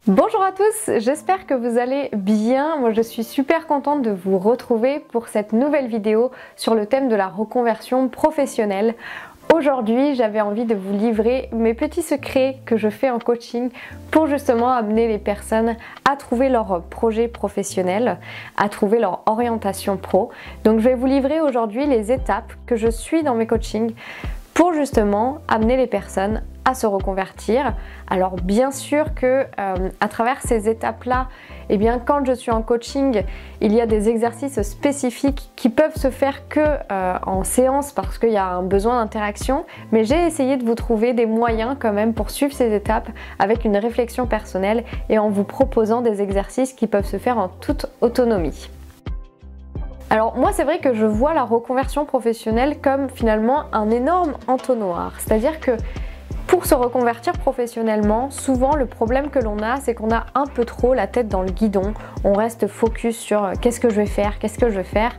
Bonjour à tous, j'espère que vous allez bien. Moi je suis super contente de vous retrouver pour cette nouvelle vidéo sur le thème de la reconversion professionnelle. Aujourd'hui j'avais envie de vous livrer mes petits secrets que je fais en coaching pour justement amener les personnes à trouver leur projet professionnel, à trouver leur orientation pro. Donc je vais vous livrer aujourd'hui les étapes que je suis dans mes coachings pour justement amener les personnes à se reconvertir. Alors bien sûr que à travers ces étapes-là, eh bien quand je suis en coaching, il y a des exercices spécifiques qui peuvent se faire que en séance parce qu'il y a un besoin d'interaction, mais j'ai essayé de vous trouver des moyens quand même pour suivre ces étapes avec une réflexion personnelle et en vous proposant des exercices qui peuvent se faire en toute autonomie. Alors moi c'est vrai que je vois la reconversion professionnelle comme finalement un énorme entonnoir, c'est-à-dire que pour se reconvertir professionnellement, souvent le problème que l'on a, c'est qu'on a un peu trop la tête dans le guidon, on reste focus sur qu'est-ce que je vais faire,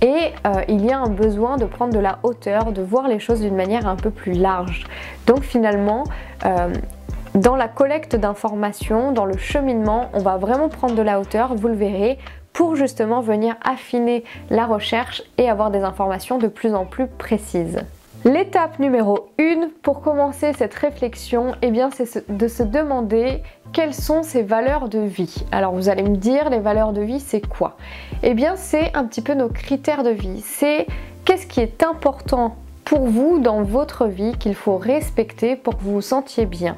et il y a un besoin de prendre de la hauteur, de voir les choses d'une manière un peu plus large. Donc finalement, dans la collecte d'informations, dans le cheminement, on va vraiment prendre de la hauteur, vous le verrez, pour justement venir affiner la recherche et avoir des informations de plus en plus précises. L'étape numéro 1 pour commencer cette réflexion, eh bien c'est de se demander quelles sont ses valeurs de vie. Alors vous allez me dire, les valeurs de vie c'est quoi? Eh bien c'est un petit peu nos critères de vie, c'est qu'est-ce qui est important pour vous dans votre vie qu'il faut respecter pour que vous vous sentiez bien.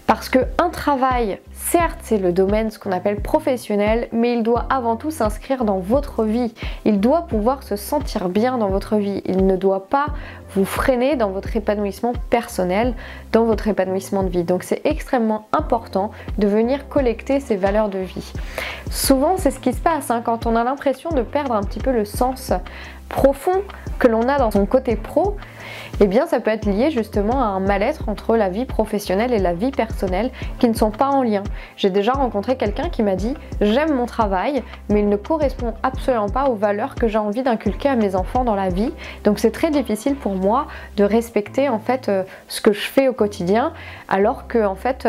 Parce qu'un travail, certes c'est le domaine ce qu'on appelle professionnel, mais il doit avant tout s'inscrire dans votre vie. Il doit pouvoir se sentir bien dans votre vie. Il ne doit pas vous freiner dans votre épanouissement personnel, dans votre épanouissement de vie. Donc c'est extrêmement important de venir collecter ces valeurs de vie. Souvent c'est ce qui se passe quand on a l'impression de perdre un petit peu le sens profond que l'on a dans son côté pro, eh bien ça peut être lié justement à un mal-être entre la vie professionnelle et la vie personnelle qui ne sont pas en lien. J'ai déjà rencontré quelqu'un qui m'a dit j'aime mon travail mais il ne correspond absolument pas aux valeurs que j'ai envie d'inculquer à mes enfants dans la vie, donc c'est très difficile pour moi de respecter en fait ce que je fais au quotidien alors que en fait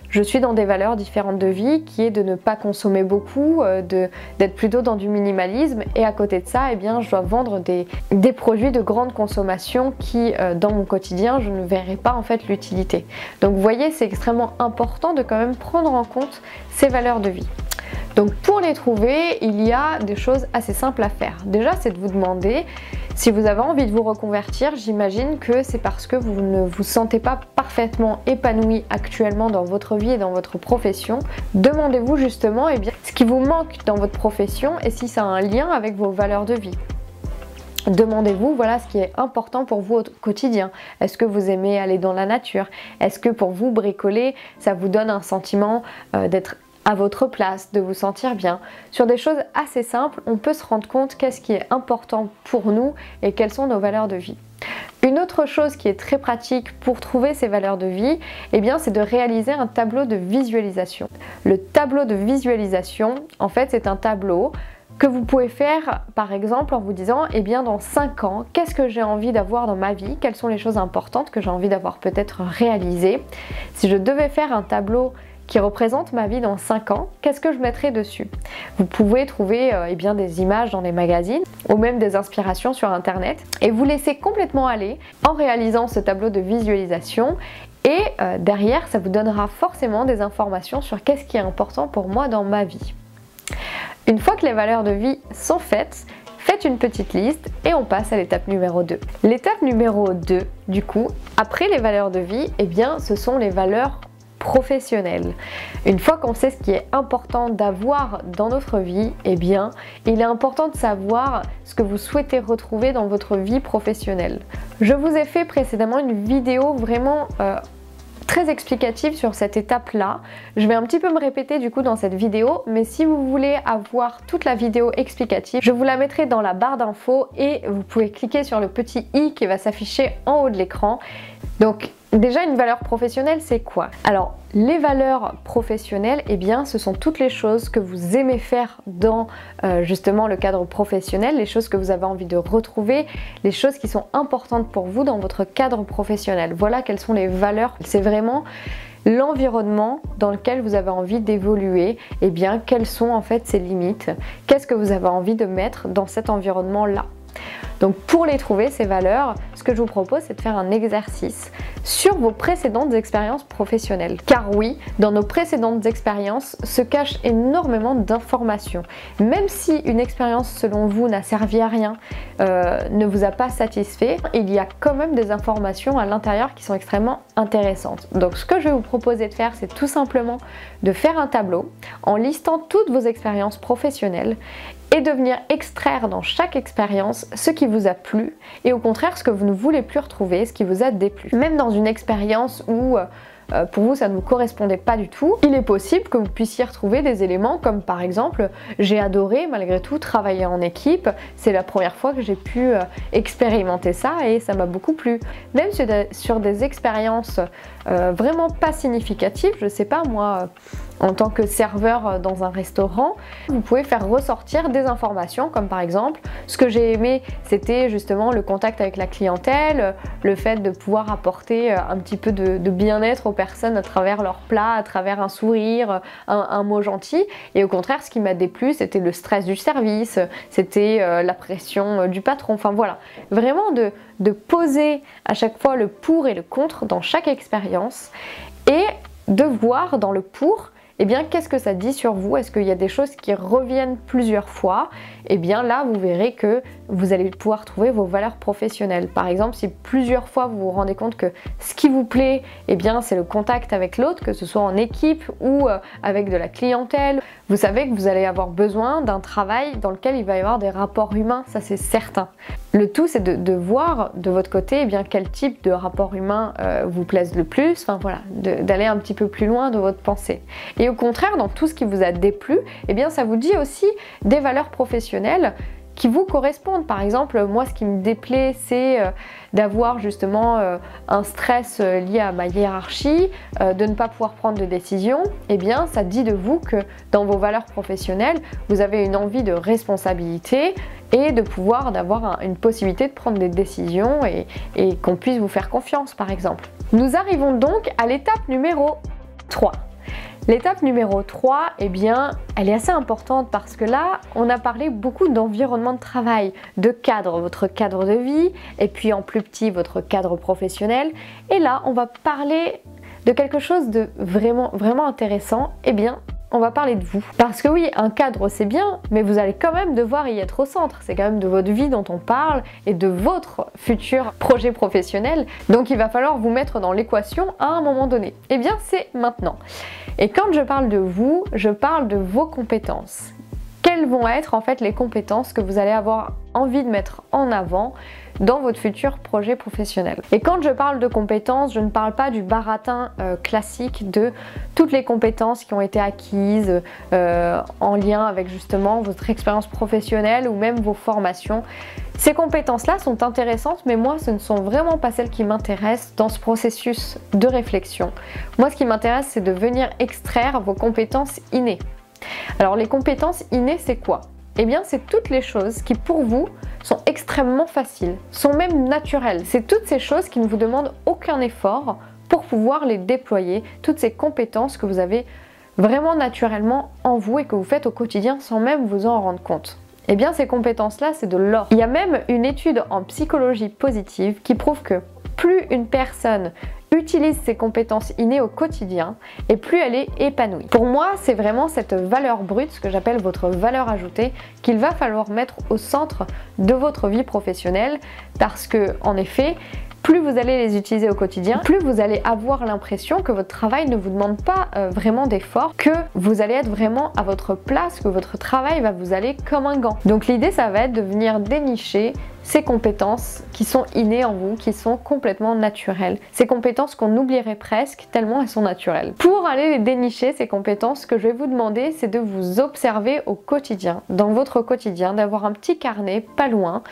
je suis dans des valeurs différentes de vie qui est de ne pas consommer beaucoup, d'être plutôt dans du minimalisme, et à côté de ça, eh bien, je dois vendre des produits de grande consommation qui, dans mon quotidien, je ne verrai pas en fait l'utilité. Donc vous voyez, c'est extrêmement important de quand même prendre en compte ces valeurs de vie. Donc pour les trouver, il y a des choses assez simples à faire. Déjà, c'est de vous demander si vous avez envie de vous reconvertir. J'imagine que c'est parce que vous ne vous sentez pas parfaitement épanoui actuellement dans votre vie et dans votre profession. Demandez-vous justement ce qui vous manque dans votre profession et si ça a un lien avec vos valeurs de vie. Demandez-vous voilà ce qui est important pour vous au quotidien. Est-ce que vous aimez aller dans la nature? Est-ce que pour vous bricoler, ça vous donne un sentiment d'être à votre place, de vous sentir bien? Sur des choses assez simples, on peut se rendre compte qu'est-ce qui est important pour nous et quelles sont nos valeurs de vie. Une autre chose qui est très pratique pour trouver ces valeurs de vie, eh bien, c'est de réaliser un tableau de visualisation. Le tableau de visualisation, en fait, c'est un tableau que vous pouvez faire par exemple en vous disant eh bien dans 5 ans, qu'est-ce que j'ai envie d'avoir dans ma vie? Quelles sont les choses importantes que j'ai envie d'avoir peut-être réalisées? Si je devais faire un tableau qui représente ma vie dans 5 ans, qu'est-ce que je mettrais dessus? Vous pouvez trouver eh bien, des images dans les magazines ou même des inspirations sur internet et vous laissez complètement aller en réalisant ce tableau de visualisation et derrière ça vous donnera forcément des informations sur qu'est-ce qui est important pour moi dans ma vie. Une fois que les valeurs de vie sont faites, faites une petite liste et on passe à l'étape numéro 2. L'étape numéro 2, du coup, après les valeurs de vie, eh bien, ce sont les valeurs professionnelles. Une fois qu'on sait ce qui est important d'avoir dans notre vie, eh bien, il est important de savoir ce que vous souhaitez retrouver dans votre vie professionnelle. Je vous ai fait précédemment une vidéo vraiment très explicative sur cette étape-là. Je vais un petit peu me répéter du coup dans cette vidéo, mais si vous voulez avoir toute la vidéo explicative, je vous la mettrai dans la barre d'infos et vous pouvez cliquer sur le petit i qui va s'afficher en haut de l'écran. Donc déjà, une valeur professionnelle, c'est quoi? Alors, les valeurs professionnelles, eh bien, ce sont toutes les choses que vous aimez faire dans justement le cadre professionnel, les choses que vous avez envie de retrouver, les choses qui sont importantes pour vous dans votre cadre professionnel. Voilà quelles sont les valeurs. C'est vraiment l'environnement dans lequel vous avez envie d'évoluer, et bien quelles sont en fait ses limites, qu'est-ce que vous avez envie de mettre dans cet environnement-là. Donc pour les trouver, ces valeurs, ce que je vous propose, c'est de faire un exercice sur vos précédentes expériences professionnelles. Car oui, dans nos précédentes expériences se cachent énormément d'informations. Même si une expérience selon vous n'a servi à rien, ne vous a pas satisfait, il y a quand même des informations à l'intérieur qui sont extrêmement intéressantes. Donc ce que je vais vous proposer de faire, c'est tout simplement de faire un tableau en listant toutes vos expériences professionnelles et de venir extraire dans chaque expérience ce qui vous a plu et au contraire ce que vous ne voulez plus retrouver, ce qui vous a déplu. Même dans une expérience où pour vous ça ne vous correspondait pas du tout, il est possible que vous puissiez retrouver des éléments comme par exemple j'ai adoré malgré tout travailler en équipe, c'est la première fois que j'ai pu expérimenter ça et ça m'a beaucoup plu. Même sur des expériences vraiment pas significatives, je sais pas moi, en tant que serveur dans un restaurant, vous pouvez faire ressortir des informations comme par exemple ce que j'ai aimé c'était justement le contact avec la clientèle, le fait de pouvoir apporter un petit peu de bien-être aux personnes à travers leurs plats, à travers un sourire, un mot gentil, et au contraire ce qui m'a déplu c'était le stress du service, c'était la pression du patron, enfin voilà, vraiment de poser à chaque fois le pour et le contre dans chaque expérience et de voir dans le pour eh bien qu'est-ce que ça dit sur vous? Est-ce qu'il y a des choses qui reviennent plusieurs fois? Eh bien là vous verrez que vous allez pouvoir trouver vos valeurs professionnelles. Par exemple, si plusieurs fois vous vous rendez compte que ce qui vous plaît, eh bien c'est le contact avec l'autre, que ce soit en équipe ou avec de la clientèle, vous savez que vous allez avoir besoin d'un travail dans lequel il va y avoir des rapports humains, ça c'est certain. Le tout c'est de voir de votre côté eh bien, quel type de rapport humain vous plaise le plus, enfin voilà, d'aller un petit peu plus loin de votre pensée. Et au contraire, dans tout ce qui vous a déplu, eh bien ça vous dit aussi des valeurs professionnelles qui vous correspondent. Par exemple, moi ce qui me déplaît c'est d'avoir justement un stress lié à ma hiérarchie, de ne pas pouvoir prendre de décision. Eh bien ça dit de vous que dans vos valeurs professionnelles, vous avez une envie de responsabilité et de pouvoir d'avoir une possibilité de prendre des décisions et qu'on puisse vous faire confiance par exemple. Nous arrivons donc à l'étape numéro 3. L'étape numéro 3, eh bien, elle est assez importante parce que là, on a parlé beaucoup d'environnement de travail, de cadre, votre cadre de vie, et puis en plus petit, votre cadre professionnel. Et là, on va parler de quelque chose de vraiment intéressant, eh bien, on va parler de vous. Parce que oui, un cadre c'est bien, mais vous allez quand même devoir y être au centre. C'est quand même de votre vie dont on parle et de votre futur projet professionnel. Donc il va falloir vous mettre dans l'équation à un moment donné. Eh bien c'est maintenant. Et quand je parle de vous, je parle de vos compétences. Quelles vont être en fait les compétences que vous allez avoir envie de mettre en avant dans votre futur projet professionnel. Et quand je parle de compétences, je ne parle pas du baratin classique de toutes les compétences qui ont été acquises en lien avec justement votre expérience professionnelle ou même vos formations. Ces compétences-là sont intéressantes, mais moi ce ne sont vraiment pas celles qui m'intéressent dans ce processus de réflexion. Moi ce qui m'intéresse c'est de venir extraire vos compétences innées. Alors les compétences innées c'est quoi? Eh bien c'est toutes les choses qui pour vous sont extrêmement faciles, sont même naturelles. C'est toutes ces choses qui ne vous demandent aucun effort pour pouvoir les déployer, toutes ces compétences que vous avez vraiment naturellement en vous et que vous faites au quotidien sans même vous en rendre compte. Eh bien ces compétences-là c'est de l'or. Il y a même une étude en psychologie positive qui prouve que plus une personne utilise ses compétences innées au quotidien et plus elle est épanouie. Pour moi, c'est vraiment cette valeur brute, ce que j'appelle votre valeur ajoutée, qu'il va falloir mettre au centre de votre vie professionnelle parce que, en effet, plus vous allez les utiliser au quotidien, plus vous allez avoir l'impression que votre travail ne vous demande pas vraiment d'effort, que vous allez être vraiment à votre place, que votre travail va vous aller comme un gant. Donc l'idée, ça va être de venir dénicher ces compétences qui sont innées en vous, qui sont complètement naturelles. Ces compétences qu'on oublierait presque tellement elles sont naturelles. Pour aller les dénicher, ces compétences, ce que je vais vous demander, c'est de vous observer au quotidien, dans votre quotidien, d'avoir un petit carnet pas loin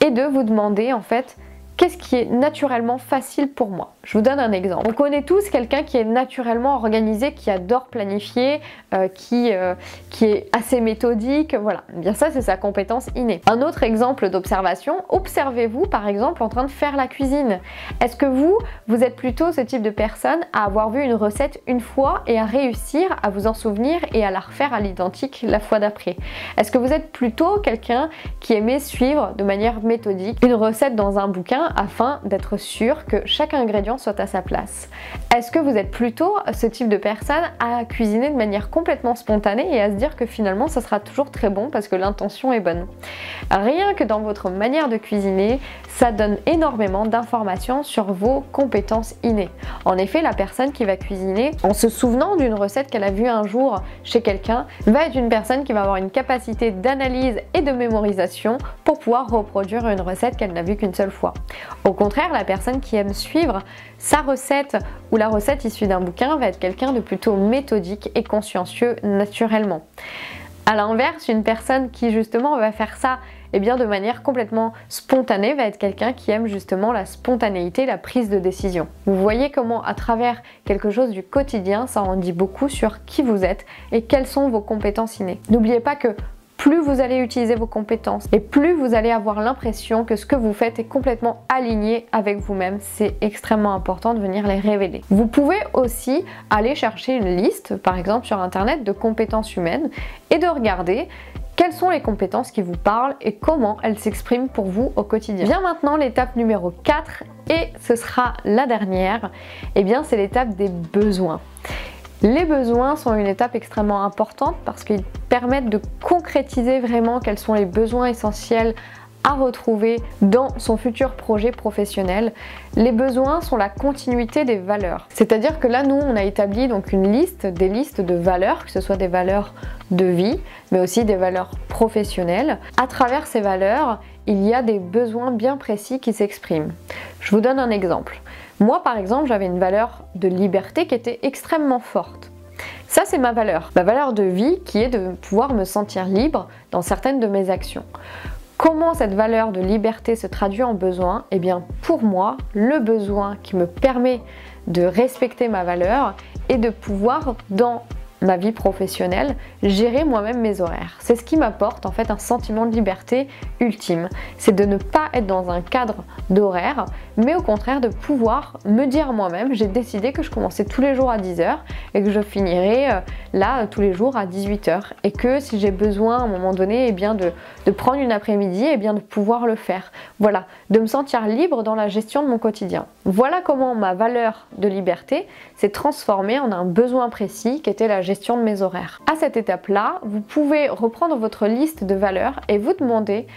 et de vous demander en fait qu'est-ce qui est naturellement facile pour moi? Je vous donne un exemple. On connaît tous quelqu'un qui est naturellement organisé, qui adore planifier, qui est assez méthodique, voilà. Eh bien ça, c'est sa compétence innée. Un autre exemple d'observation, observez-vous par exemple en train de faire la cuisine. Est-ce que vous êtes plutôt ce type de personne à avoir vu une recette une fois et à réussir à vous en souvenir et à la refaire à l'identique la fois d'après? Est-ce que vous êtes plutôt quelqu'un qui aimait suivre de manière méthodique une recette dans un bouquin afin d'être sûr que chaque ingrédient soit à sa place? Est-ce que vous êtes plutôt ce type de personne à cuisiner de manière complètement spontanée et à se dire que finalement ça sera toujours très bon parce que l'intention est bonne? Rien que dans votre manière de cuisiner, ça donne énormément d'informations sur vos compétences innées. En effet, la personne qui va cuisiner en se souvenant d'une recette qu'elle a vue un jour chez quelqu'un va être une personne qui va avoir une capacité d'analyse et de mémorisation pour pouvoir reproduire une recette qu'elle n'a vue qu'une seule fois. Au contraire, la personne qui aime suivre sa recette ou la recette issue d'un bouquin va être quelqu'un de plutôt méthodique et consciencieux naturellement. A l'inverse, une personne qui justement va faire ça de manière complètement spontanée va être quelqu'un qui aime justement la spontanéité, la prise de décision. Vous voyez comment à travers quelque chose du quotidien, ça en dit beaucoup sur qui vous êtes et quelles sont vos compétences innées. N'oubliez pas que plus vous allez utiliser vos compétences et plus vous allez avoir l'impression que ce que vous faites est complètement aligné avec vous-même. C'est extrêmement important de venir les révéler. Vous pouvez aussi aller chercher une liste, par exemple sur internet, de compétences humaines et de regarder quelles sont les compétences qui vous parlent et comment elles s'expriment pour vous au quotidien. Vient maintenant l'étape numéro 4 et ce sera la dernière. C'est l'étape des besoins. Les besoins sont une étape extrêmement importante parce qu'ils permettent de concrétiser vraiment quels sont les besoins essentiels à retrouver dans son futur projet professionnel. Les besoins sont la continuité des valeurs. C'est-à-dire que là, nous, on a établi donc des listes de valeurs, que ce soit des valeurs de vie, mais aussi des valeurs professionnelles. À travers ces valeurs, il y a des besoins bien précis qui s'expriment. Je vous donne un exemple. Moi, par exemple, j'avais une valeur de liberté qui était extrêmement forte. Ça, c'est ma valeur de vie qui est de pouvoir me sentir libre dans certaines de mes actions. Comment cette valeur de liberté se traduit en besoin? Pour moi, le besoin qui me permet de respecter ma valeur est de pouvoir, dans ma vie professionnelle, gérer moi-même mes horaires. C'est ce qui m'apporte en fait un sentiment de liberté ultime. C'est de ne pas être dans un cadre d'horaire, mais au contraire de pouvoir me dire moi-même, j'ai décidé que je commençais tous les jours à 10h et que je finirais là tous les jours à 18h. Et que si j'ai besoin à un moment donné de prendre une après-midi, de pouvoir le faire. Voilà, de me sentir libre dans la gestion de mon quotidien. Voilà comment ma valeur de liberté s'est transformée en un besoin précis qui était la gestion de mes horaires. À cette étape-là, vous pouvez reprendre votre liste de valeurs et vous demander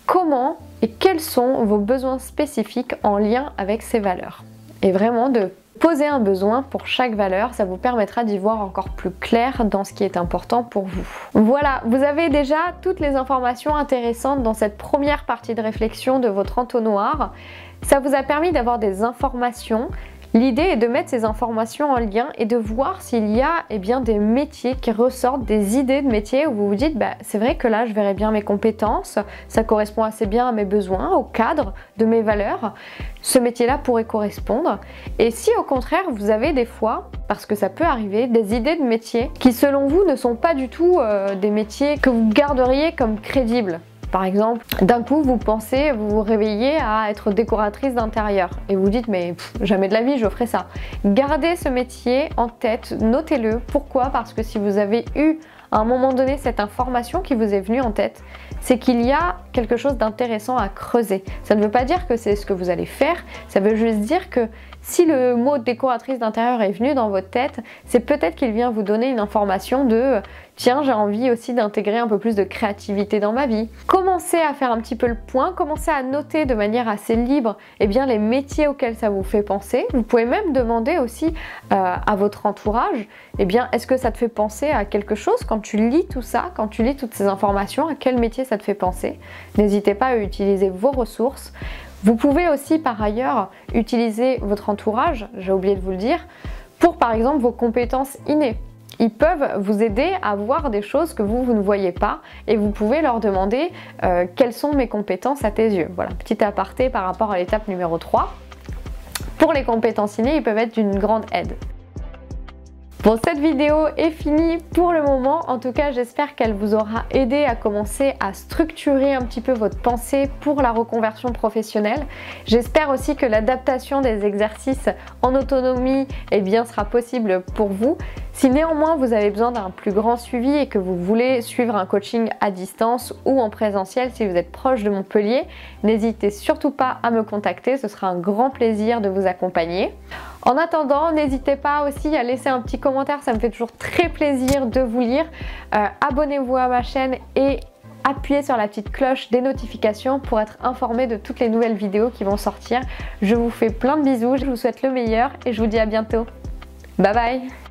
comment et quels sont vos besoins spécifiques en lien avec ces valeurs. Et vraiment de poser un besoin pour chaque valeur, ça vous permettra d'y voir encore plus clair dans ce qui est important pour vous. Voilà, vous avez déjà toutes les informations intéressantes dans cette première partie de réflexion de votre entonnoir. Ça vous a permis d'avoir des informations. L'idée est de mettre ces informations en lien et de voir s'il y a des métiers qui ressortent, des idées de métiers où vous vous dites c'est vrai que là je verrais bien mes compétences, ça correspond assez bien à mes besoins, au cadre de mes valeurs, ce métier-là pourrait correspondre. Et si au contraire vous avez des fois, parce que ça peut arriver, des idées de métiers qui selon vous ne sont pas du tout des métiers que vous garderiez comme crédibles. Par exemple, d'un coup vous pensez, vous vous réveillez à être décoratrice d'intérieur et vous dites mais jamais de la vie je ferai ça. Gardez ce métier en tête, notez-le. Pourquoi? Parce que si vous avez eu à un moment donné cette information qui vous est venue en tête, c'est qu'il y a quelque chose d'intéressant à creuser. Ça ne veut pas dire que c'est ce que vous allez faire, ça veut juste dire que si le mot décoratrice d'intérieur est venu dans votre tête, c'est peut-être qu'il vient vous donner une information de tiens, j'ai envie aussi d'intégrer un peu plus de créativité dans ma vie. Commencez à faire un petit peu le point, commencez à noter de manière assez libre les métiers auxquels ça vous fait penser. Vous pouvez même demander aussi à votre entourage, est-ce que ça te fait penser à quelque chose quand tu lis tout ça, quand tu lis toutes ces informations, à quel métier ça te fait penser? N'hésitez pas à utiliser vos ressources. Vous pouvez aussi par ailleurs utiliser votre entourage, j'ai oublié de vous le dire, pour par exemple vos compétences innées. ils peuvent vous aider à voir des choses que vous ne voyez pas et vous pouvez leur demander quelles sont mes compétences à tes yeux. Voilà, petit aparté par rapport à l'étape numéro 3. Pour les compétences innées, ils peuvent être d'une grande aide. Bon, cette vidéo est finie pour le moment. En tout cas, j'espère qu'elle vous aura aidé à commencer à structurer un petit peu votre pensée pour la reconversion professionnelle. J'espère aussi que l'adaptation des exercices en autonomie sera possible pour vous. Si néanmoins vous avez besoin d'un plus grand suivi et que vous voulez suivre un coaching à distance ou en présentiel si vous êtes proche de Montpellier, n'hésitez surtout pas à me contacter, ce sera un grand plaisir de vous accompagner. En attendant, n'hésitez pas aussi à laisser un petit commentaire, ça me fait toujours très plaisir de vous lire. Abonnez-vous à ma chaîne et appuyez sur la petite cloche des notifications pour être informé de toutes les nouvelles vidéos qui vont sortir. Je vous fais plein de bisous, je vous souhaite le meilleur et je vous dis à bientôt. Bye bye!